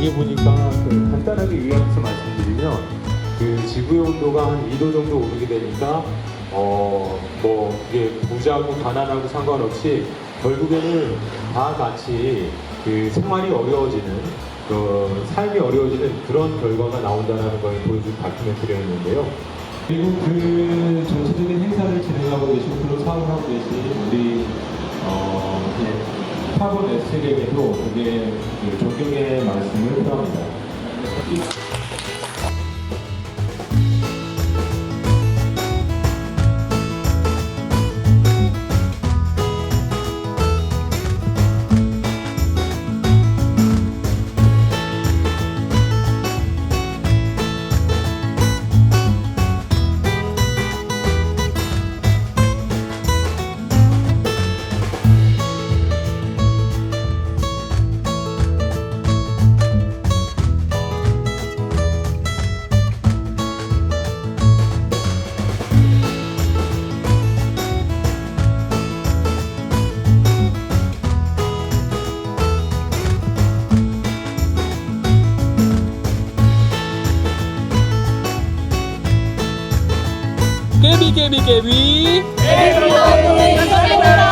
여기 보니까 간단하게 요약해서 말씀드리면 지구의 온도가 한 2도 정도 오르게 되니까 뭐 이게 부자고 가난하고 상관없이 결국에는 다 같이 생활이 어려워지는 삶이 어려워지는 그런 결과가 나온다는 걸 보여준 다큐멘터리였는데요. 그리고 전체적인 행사를 진행하고 계시고 그런 사업을 하고 계신 우리 파본 S에게도 되게 존경의 말씀을 표합니다. KB Valbury Sekuritas.